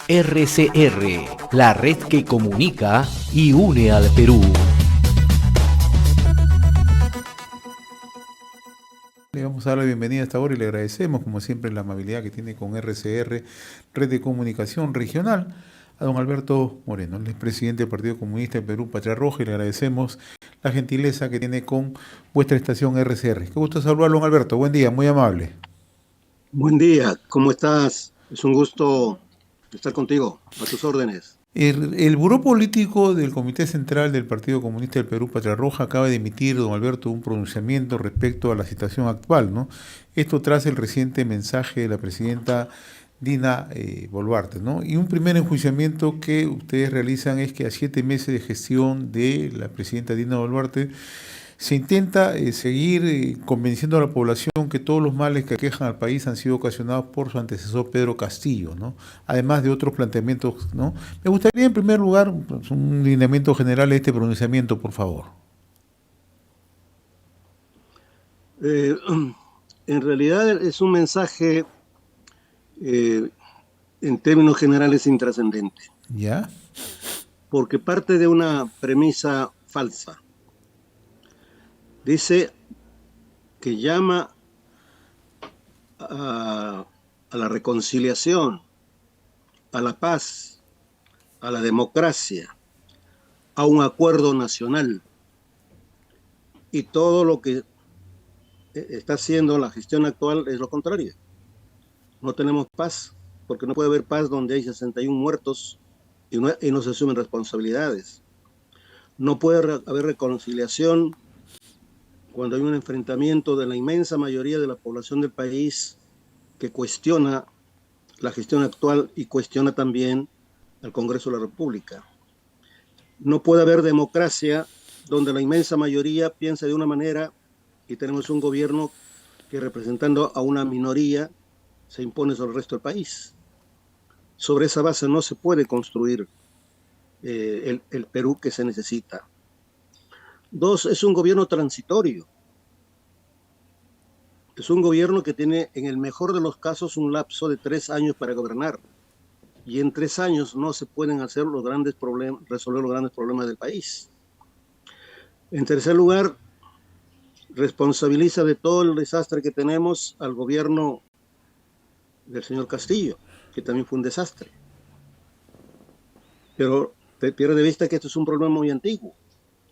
RCR, la red que comunica y une al Perú. Le vamos a dar la bienvenida a esta hora y le agradecemos, como siempre, la amabilidad que tiene con RCR, Red de Comunicación Regional, a don Alberto Moreno, el presidente del Partido Comunista del Perú, Patria Roja, y le agradecemos la gentileza que tiene con vuestra estación RCR. Qué gusto saludarlo, don Alberto. Buen día, muy amable. Buen día, ¿cómo estás? Es un gusto estar contigo, a tus órdenes. El Buró Político del Comité Central del Partido Comunista del Perú, Patria Roja, acaba de emitir, don Alberto, un pronunciamiento respecto a la situación actual, ¿no? Esto tras el reciente mensaje de la presidenta Dina Boluarte, ¿no? Y un primer enjuiciamiento que ustedes realizan es que a 7 meses de gestión de la presidenta Dina Boluarte se intenta seguir convenciendo a la población que todos los males que aquejan al país han sido ocasionados por su antecesor Pedro Castillo, ¿no? Además de otros planteamientos, ¿no? Me gustaría en primer lugar pues, un lineamiento general de este pronunciamiento, por favor. En realidad es un mensaje en términos generales intrascendente. ¿Ya? Porque parte de una premisa falsa. Dice que llama a la reconciliación, a la paz, a la democracia, a un acuerdo nacional. Y todo lo que está haciendo la gestión actual es lo contrario. No tenemos paz, porque no puede haber paz donde hay 61 muertos y no se asumen responsabilidades. No puede haber reconciliación cuando hay un enfrentamiento de la inmensa mayoría de la población del país que cuestiona la gestión actual y cuestiona también al Congreso de la República. No puede haber democracia donde la inmensa mayoría piensa de una manera y tenemos un gobierno que representando a una minoría se impone sobre el resto del país. Sobre esa base no se puede construir el Perú que se necesita. 2, es un gobierno transitorio. Es un gobierno que tiene, en el mejor de los casos, un lapso de 3 años para gobernar. Y en 3 años no se pueden hacer resolver los grandes problemas del país. En tercer lugar, responsabiliza de todo el desastre que tenemos al gobierno del señor Castillo, que también fue un desastre. Pero pierde de vista que esto es un problema muy antiguo.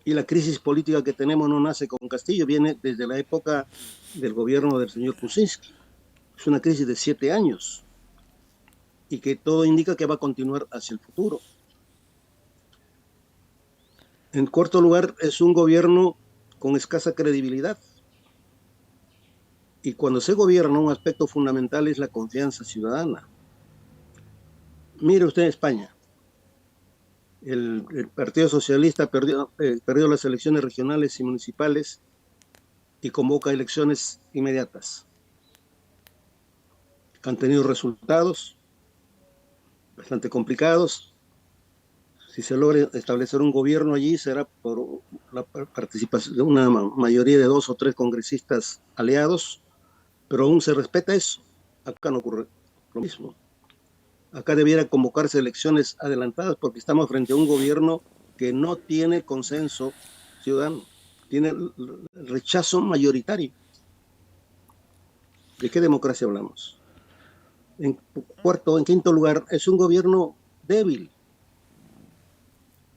Y la crisis política que tenemos no nace con Castillo, viene desde la época del gobierno del señor Kuczynski. Es una crisis de 7 años y que todo indica que va a continuar hacia el futuro. En cuarto lugar, es un gobierno con escasa credibilidad. Y cuando se gobierna, un aspecto fundamental es la confianza ciudadana. Mire usted en España. El Partido Socialista perdió las elecciones regionales y municipales y convoca elecciones inmediatas. Han tenido resultados bastante complicados. Si se logra establecer un gobierno allí, será por la participación de una mayoría de 2 o 3 congresistas aliados, pero aún se respeta eso. Acá no ocurre lo mismo. Acá debiera convocarse elecciones adelantadas porque estamos frente a un gobierno que no tiene consenso ciudadano, tiene el rechazo mayoritario. ¿De qué democracia hablamos? En quinto lugar, es un gobierno débil.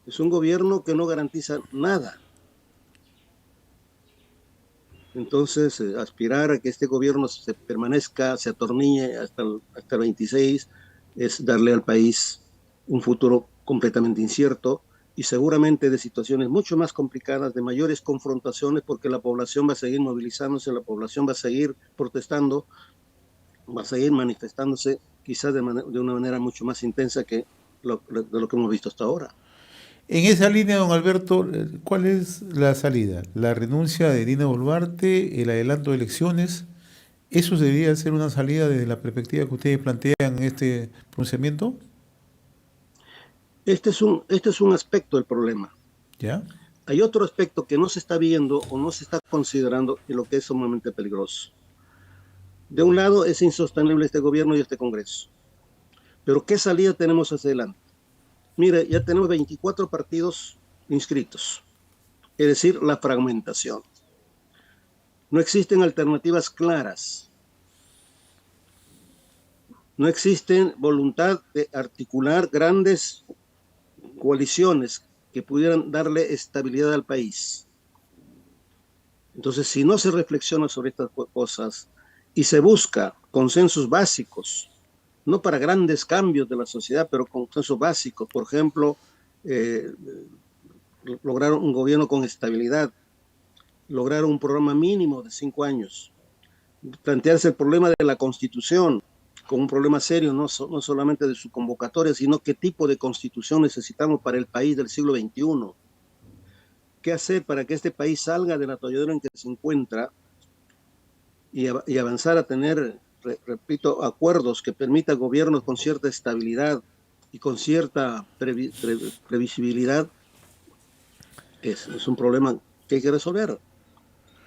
Es un gobierno que no garantiza nada. Entonces, aspirar a que este gobierno se permanezca, se atornille hasta el 26, es darle al país un futuro completamente incierto y seguramente de situaciones mucho más complicadas, de mayores confrontaciones, porque la población va a seguir movilizándose, la población va a seguir protestando, va a seguir manifestándose quizás de una manera mucho más intensa que de lo que hemos visto hasta ahora. En esa línea, don Alberto, ¿cuál es la salida? ¿La renuncia de Dina Boluarte, el adelanto de elecciones? ¿Eso debería ser una salida desde la perspectiva que ustedes plantean en este pronunciamiento? Este es un aspecto del problema. ¿Ya? Hay otro aspecto que no se está viendo o no se está considerando y lo que es sumamente peligroso. De un lado, es insostenible este gobierno y este Congreso. Pero ¿qué salida tenemos hacia adelante? Mire, ya tenemos 24 partidos inscritos, es decir, la fragmentación. No existen alternativas claras, no existe voluntad de articular grandes coaliciones que pudieran darle estabilidad al país. Entonces, si no se reflexiona sobre estas cosas y se busca consensos básicos, no para grandes cambios de la sociedad, pero consensos básicos, por ejemplo, lograr un gobierno con estabilidad, lograr un programa mínimo de 5 años, plantearse el problema de la Constitución como un problema serio, no solamente de su convocatoria, sino qué tipo de Constitución necesitamos para el país del siglo XXI. ¿Qué hacer para que este país salga del atolladero en que se encuentra y avanzar a tener, repito, acuerdos que permitan gobiernos con cierta estabilidad y con cierta previsibilidad? Es un problema que hay que resolver.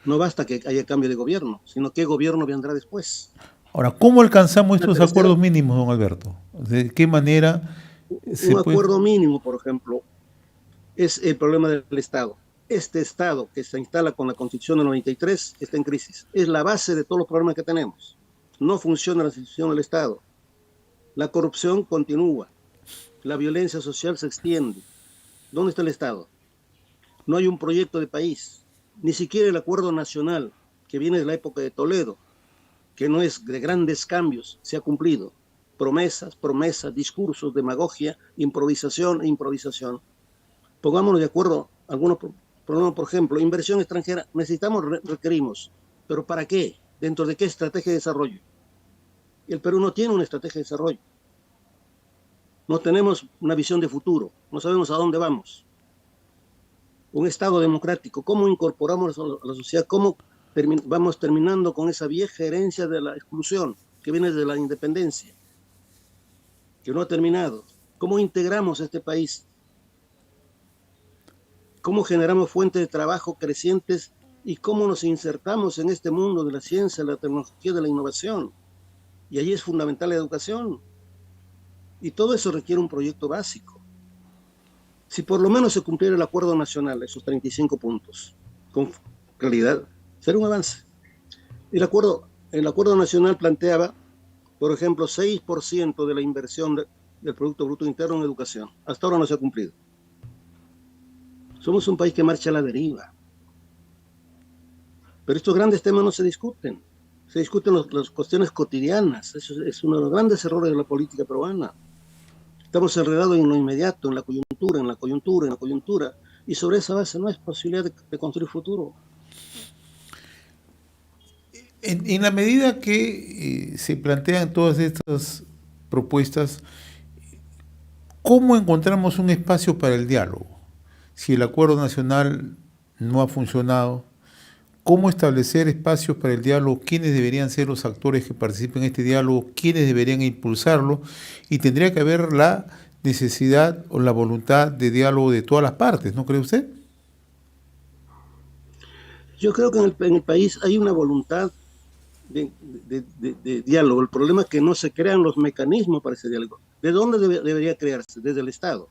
No basta que haya cambio de gobierno, sino qué gobierno vendrá después. Ahora, ¿cómo alcanzamos estos acuerdos mínimos, don Alberto? ¿De qué manera un acuerdo mínimo, por ejemplo, es el problema del Estado. Este Estado que se instala con la Constitución del 93 está en crisis. Es la base de todos los problemas que tenemos. No funciona la institución del Estado. La corrupción continúa. La violencia social se extiende. ¿Dónde está el Estado? No hay un proyecto de país. Ni siquiera el acuerdo nacional que viene de la época de Toledo, que no es de grandes cambios, se ha cumplido. Promesas, discursos, demagogia, improvisación. Pongámonos de acuerdo. Algunos problemas, por ejemplo, inversión extranjera, requerimos, pero ¿para qué? ¿Dentro de qué estrategia de desarrollo? El Perú no tiene una estrategia de desarrollo. No tenemos una visión de futuro, no sabemos a dónde vamos. Un Estado democrático, ¿cómo incorporamos a la sociedad? ¿Cómo vamos terminando con esa vieja herencia de la exclusión que viene de la independencia, que no ha terminado? ¿Cómo integramos este país? ¿Cómo generamos fuentes de trabajo crecientes y cómo nos insertamos en este mundo de la ciencia, la tecnología, de la innovación? Y allí es fundamental la educación. Y todo eso requiere un proyecto básico. Si por lo menos se cumpliera el acuerdo nacional, esos 35 puntos, con claridad, sería un avance. El acuerdo nacional planteaba, por ejemplo, 6% de la inversión del Producto Bruto Interno en educación. Hasta ahora no se ha cumplido. Somos un país que marcha a la deriva. Pero estos grandes temas no se discuten. Se discuten las cuestiones cotidianas. Eso es uno de los grandes errores de la política peruana. Estamos enredados en lo inmediato, en la coyuntura, y sobre esa base no hay posibilidad de construir futuro. En la medida que se plantean todas estas propuestas, ¿cómo encontramos un espacio para el diálogo? Si el acuerdo nacional no ha funcionado, ¿cómo establecer espacios para el diálogo? ¿Quiénes deberían ser los actores que participen en este diálogo? ¿Quiénes deberían impulsarlo? Y tendría que haber la necesidad o la voluntad de diálogo de todas las partes, ¿no cree usted? Yo creo que en el país hay una voluntad de diálogo. El problema es que no se crean los mecanismos para ese diálogo. ¿De dónde debería crearse? Desde el Estado.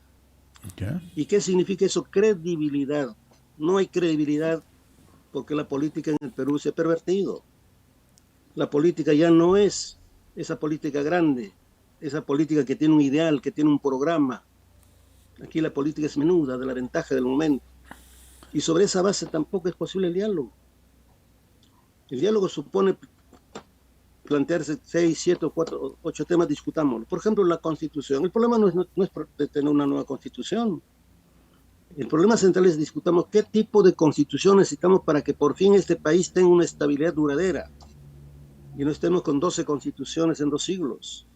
¿Ya? ¿Y qué significa eso? Credibilidad. No hay credibilidad porque la política en el Perú se ha pervertido. La política ya no es esa política grande, esa política que tiene un ideal, que tiene un programa. Aquí la política es menuda, de la ventaja del momento. Y sobre esa base tampoco es posible el diálogo. El diálogo supone plantearse 6, 7, 4, 8 temas, discutámoslo. Por ejemplo, la Constitución. El problema no es de tener una nueva Constitución. El problema central es discutamos qué tipo de Constitución necesitamos para que por fin este país tenga una estabilidad duradera y no estemos con 12 constituciones en 2 siglos.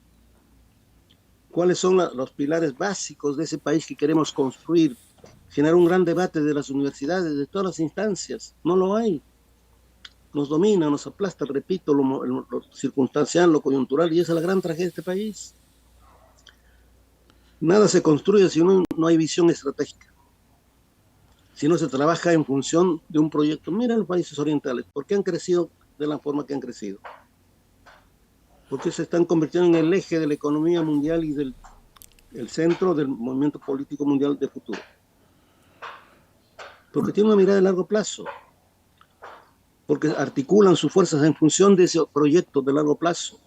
¿Cuáles son los pilares básicos de ese país que queremos construir? Generar un gran debate de las universidades, de todas las instancias. No lo hay. Nos domina, nos aplasta, repito, lo circunstancial, lo coyuntural, y esa es la gran tragedia de este país. Nada se construye si no hay visión estratégica. Si no se trabaja en función de un proyecto. Mira los países orientales, ¿por qué han crecido de la forma que han crecido? porque se están convirtiendo en el eje de la economía mundial y el centro del movimiento político mundial de futuro. Porque tienen una mirada de largo plazo, porque articulan sus fuerzas en función de ese proyecto de largo plazo.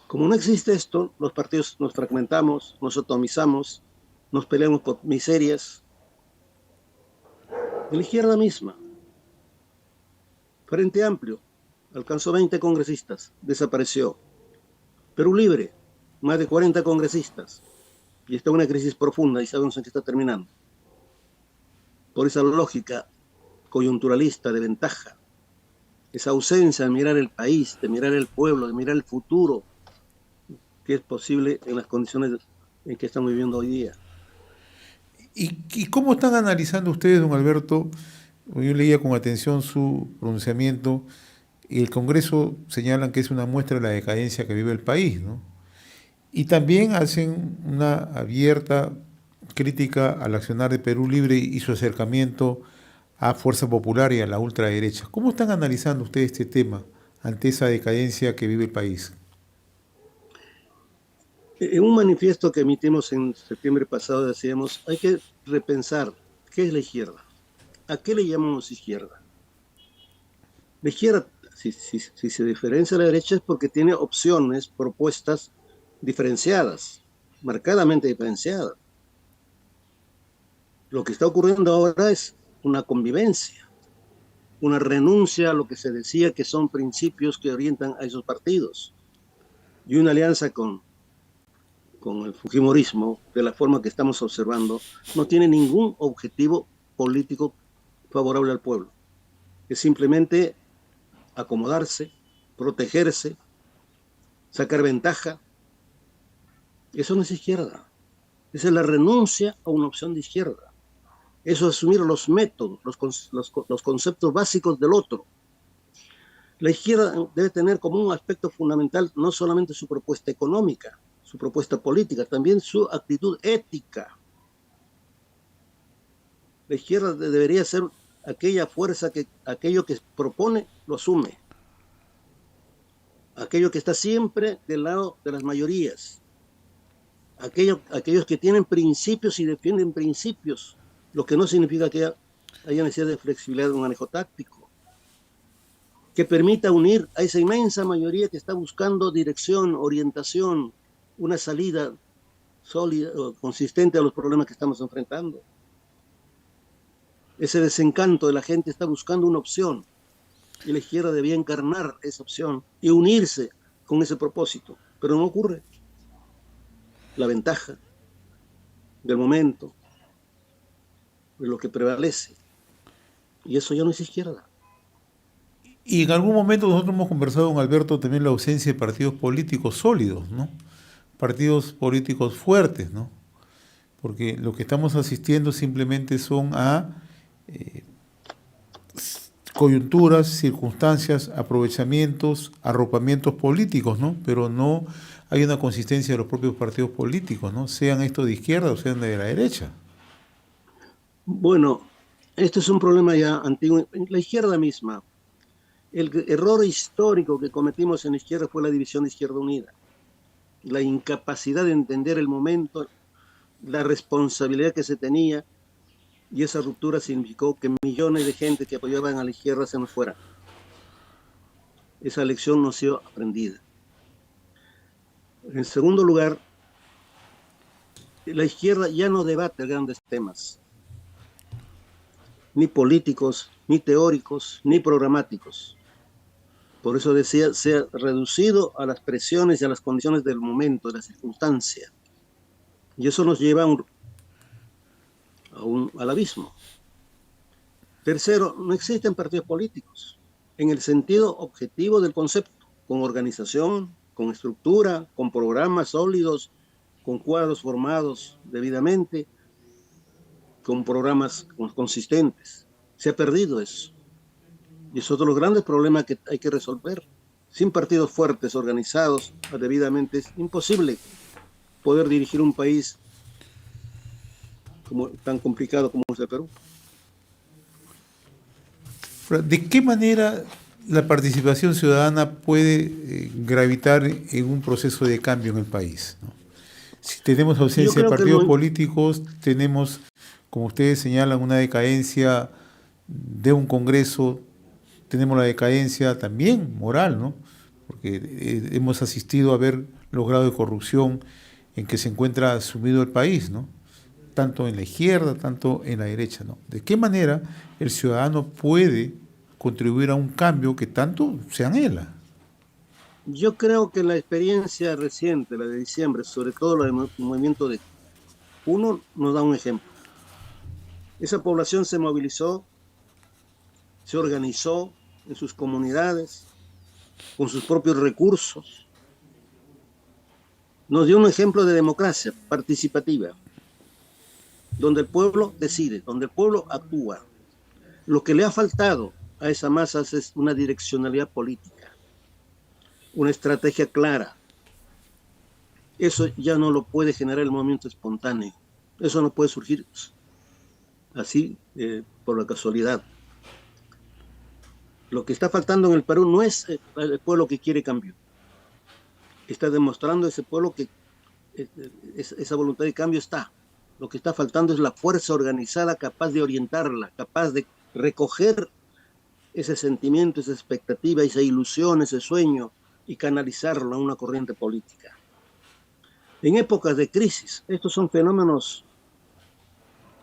Como no existe esto, los partidos nos fragmentamos, nos atomizamos, nos peleamos por miserias. De la izquierda misma, Frente Amplio, alcanzó 20 congresistas, desapareció. Perú Libre, más de 40 congresistas, y está en una crisis profunda y sabemos en qué está terminando. Por esa lógica coyunturalista de ventaja, esa ausencia de mirar el país, de mirar el pueblo, de mirar el futuro, que es posible en las condiciones en que estamos viviendo hoy día. ¿Y cómo están analizando ustedes, don Alberto? Yo leía con atención su pronunciamiento y el Congreso señalan que es una muestra de la decadencia que vive el país, ¿no? Y también hacen una abierta crítica al accionar de Perú Libre y su acercamiento a Fuerza Popular y a la ultraderecha. ¿Cómo están analizando ustedes este tema ante esa decadencia que vive el país? En un manifiesto que emitimos en septiembre pasado decíamos, hay que repensar qué es la izquierda. ¿A qué le llamamos izquierda? La izquierda, si se diferencia de la derecha, es porque tiene opciones, propuestas diferenciadas, marcadamente diferenciadas. Lo que está ocurriendo ahora es una convivencia, una renuncia a lo que se decía que son principios que orientan a esos partidos, y una alianza con el fujimorismo, de la forma que estamos observando, no tiene ningún objetivo político favorable al pueblo. Es simplemente acomodarse, protegerse, sacar ventaja. Eso no es izquierda. Esa es la renuncia a una opción de izquierda. Eso es asumir los métodos, los conceptos básicos del otro. La izquierda debe tener como un aspecto fundamental no solamente su propuesta económica, su propuesta política, también su actitud ética. La izquierda debería ser aquella fuerza que aquello que propone lo asume, aquello que está siempre del lado de las mayorías, aquellos que tienen principios y defienden principios, lo que no significa que haya necesidad de flexibilidad de un manejo táctico, que permita unir a esa inmensa mayoría que está buscando dirección, orientación, una salida sólida o consistente a los problemas que estamos enfrentando. Ese desencanto de la gente está buscando una opción y la izquierda debía encarnar esa opción y unirse con ese propósito, pero no ocurre. La ventaja del momento es lo que prevalece y eso ya no es izquierda. Y en algún momento nosotros hemos conversado con Alberto también la ausencia de partidos políticos sólidos, ¿no? Partidos políticos fuertes, ¿no? Porque lo que estamos asistiendo simplemente son a coyunturas, circunstancias, aprovechamientos, arropamientos políticos, ¿no? Pero no hay una consistencia de los propios partidos políticos, ¿no? Sean estos de izquierda o sean de la derecha. Bueno, esto es un problema ya antiguo. La izquierda misma, el error histórico que cometimos en la izquierda fue la división de Izquierda Unida. La incapacidad de entender el momento, la responsabilidad que se tenía, y esa ruptura significó que millones de gente que apoyaban a la izquierda se nos fueran. Esa lección no ha sido aprendida. En segundo lugar, la izquierda ya no debate grandes temas, ni políticos, ni teóricos, ni programáticos. Por eso decía, se ha reducido a las presiones y a las condiciones del momento, de la circunstancia. Y eso nos lleva al abismo. Tercero, no existen partidos políticos en el sentido objetivo del concepto, con organización, con estructura, con programas sólidos, con cuadros formados debidamente, con programas consistentes. Se ha perdido eso. Y es otro de los grandes problemas que hay que resolver. Sin partidos fuertes, organizados debidamente, es imposible poder dirigir un país tan complicado como es el Perú. ¿De qué manera la participación ciudadana puede gravitar en un proceso de cambio en el país, ¿no? Si tenemos Yo ausencia de creo que partidos políticos, tenemos, como ustedes señalan, una decadencia de un Congreso, tenemos la decadencia también moral, ¿no? Porque hemos asistido a ver los grados de corrupción en que se encuentra sumido el país, ¿no? Tanto en la izquierda, tanto en la derecha, ¿no? ¿De qué manera el ciudadano puede contribuir a un cambio que tanto se anhela? Yo creo que la experiencia reciente, la de diciembre, sobre todo la del movimiento de uno, nos da un ejemplo. Esa población se movilizó, se organizó en sus comunidades, con sus propios recursos. Nos dio un ejemplo de democracia participativa, donde el pueblo decide, donde el pueblo actúa. Lo que le ha faltado a esa masa es una direccionalidad política, una estrategia clara. Eso ya no lo puede generar el movimiento espontáneo. Eso no puede surgir así por la casualidad. Lo que está faltando en el Perú no es el pueblo que quiere cambio. Está demostrando ese pueblo que esa voluntad de cambio está. Lo que está faltando es la fuerza organizada capaz de orientarla, capaz de recoger ese sentimiento, esa expectativa, esa ilusión, ese sueño y canalizarlo a una corriente política. En épocas de crisis, estos son fenómenos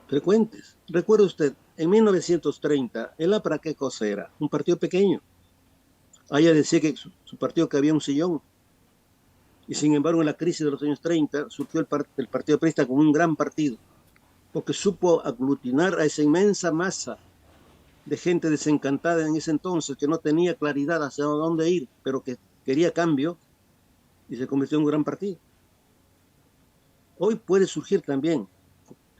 frecuentes. Recuerde usted, en 1930, el APRA, ¿qué cosa era? Un partido pequeño. Allá decía que su partido cabía un sillón. Y sin embargo, en la crisis de los años 30, surgió el Partido Aprista como un gran partido, porque supo aglutinar a esa inmensa masa de gente desencantada en ese entonces, que no tenía claridad hacia dónde ir, pero que quería cambio, y se convirtió en un gran partido. Hoy puede surgir también,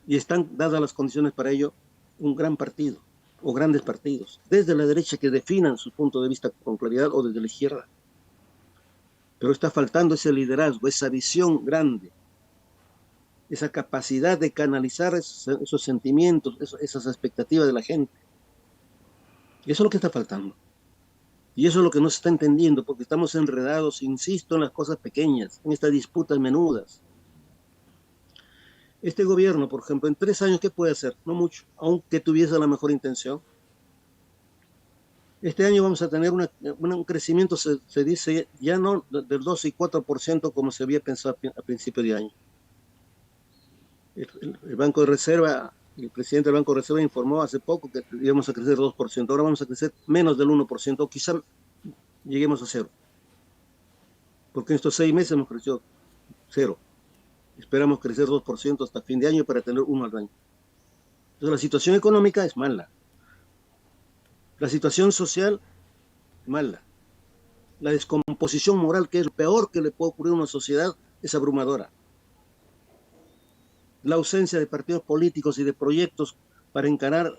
y están dadas las condiciones para ello, un gran partido, o grandes partidos, desde la derecha que definan su punto de vista con claridad, o desde la izquierda. Pero está faltando ese liderazgo, esa visión grande, esa capacidad de canalizar esos sentimientos, esas expectativas de la gente. Y eso es lo que está faltando. Y eso es lo que no se está entendiendo, porque estamos enredados, insisto, en las cosas pequeñas, en estas disputas menudas. Este gobierno, por ejemplo, en 3 años, ¿qué puede hacer? No mucho, aunque tuviese la mejor intención. Este año vamos a tener un crecimiento, se dice, ya no del 12 y 4% como se había pensado a principio de año. El Banco de Reserva, el presidente del Banco de Reserva informó hace poco que íbamos a crecer 2%, ahora vamos a crecer menos del 1%, o quizá lleguemos a 0. Porque en estos 6 meses hemos crecido 0. Esperamos crecer 2% hasta fin de año para tener 1 al año. Entonces la situación económica es mala. La situación social, mala. La descomposición moral, que es lo peor que le puede ocurrir a una sociedad, es abrumadora. La ausencia de partidos políticos y de proyectos para encarar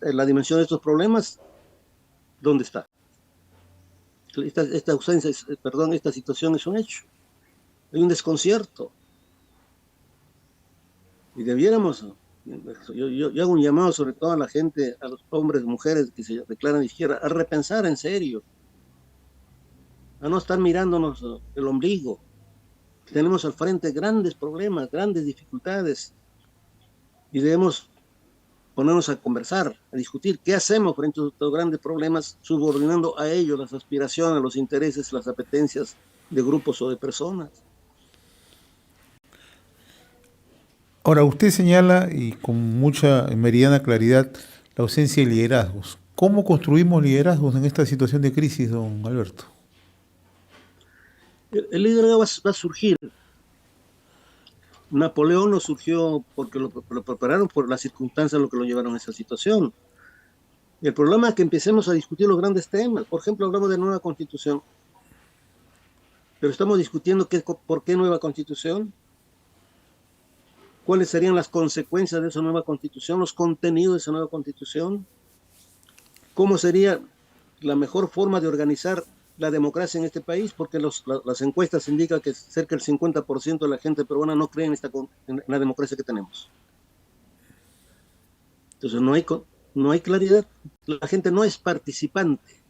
la dimensión de estos problemas, ¿dónde está? Esta situación es un hecho. Hay un desconcierto. Y debiéramos... Yo hago un llamado sobre todo a la gente, a los hombres, mujeres que se declaran de izquierda, a repensar en serio, a no estar mirándonos el ombligo. Tenemos al frente grandes problemas, grandes dificultades, y debemos ponernos a conversar, a discutir qué hacemos frente a estos grandes problemas, subordinando a ellos las aspiraciones, los intereses, las apetencias de grupos o de personas. Ahora, usted señala, y con mucha meridiana claridad, la ausencia de liderazgos. ¿Cómo construimos liderazgos en esta situación de crisis, don Alberto? El liderazgo va a surgir. Napoleón no surgió porque lo prepararon por las circunstancias lo que lo llevaron a esa situación. El problema es que empecemos a discutir los grandes temas. Por ejemplo, hablamos de nueva constitución. Pero estamos discutiendo por qué nueva constitución, cuáles serían las consecuencias de esa nueva constitución, los contenidos de esa nueva constitución, cómo sería la mejor forma de organizar la democracia en este país, porque las encuestas indican que cerca del 50% de la gente peruana no cree en la democracia que tenemos. Entonces no hay claridad, la gente no es participante.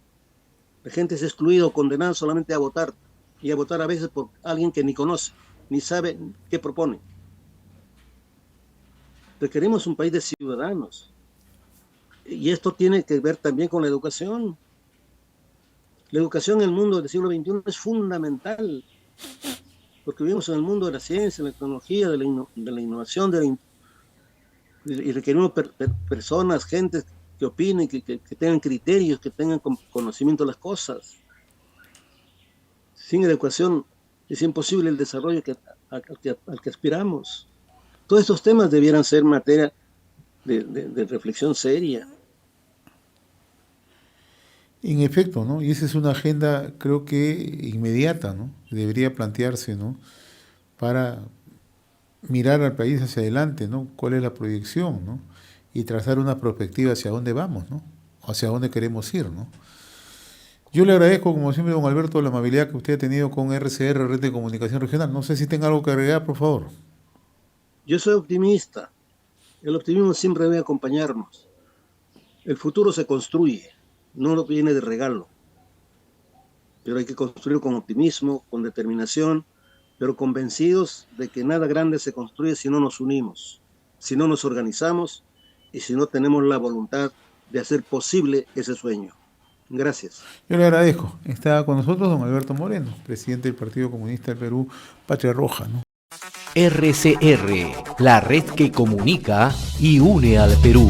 La gente es excluida o condenada solamente a votar, y a votar a veces por alguien que ni conoce, ni sabe qué propone. Requerimos un país de ciudadanos. Y esto tiene que ver también con la educación. La educación en el mundo del siglo XXI es fundamental, porque vivimos en el mundo de la ciencia, de la tecnología, de la innovación, y requerimos personas, gente que opinen, que tengan criterios, que tengan conocimiento de las cosas. Sin educación es imposible el desarrollo al que aspiramos. Todos estos temas debieran ser materia de reflexión seria. En efecto, ¿no? Y esa es una agenda, creo que inmediata, ¿no? Debería plantearse, ¿no? Para mirar al país hacia adelante, ¿no? ¿Cuál es la proyección, ¿no? Y trazar una perspectiva hacia dónde vamos, ¿no? Hacia dónde queremos ir, ¿no? Yo le agradezco, como siempre, don Alberto, la amabilidad que usted ha tenido con RCR, Red de Comunicación Regional. No sé si tenga algo que agregar, por favor. Yo soy optimista. El optimismo siempre debe acompañarnos. El futuro se construye, no viene de regalo. Pero hay que construirlo con optimismo, con determinación, pero convencidos de que nada grande se construye si no nos unimos, si no nos organizamos y si no tenemos la voluntad de hacer posible ese sueño. Gracias. Yo le agradezco. Está con nosotros don Alberto Moreno, presidente del Partido Comunista del Perú, Patria Roja, ¿no? RCR, la red que comunica y une al Perú.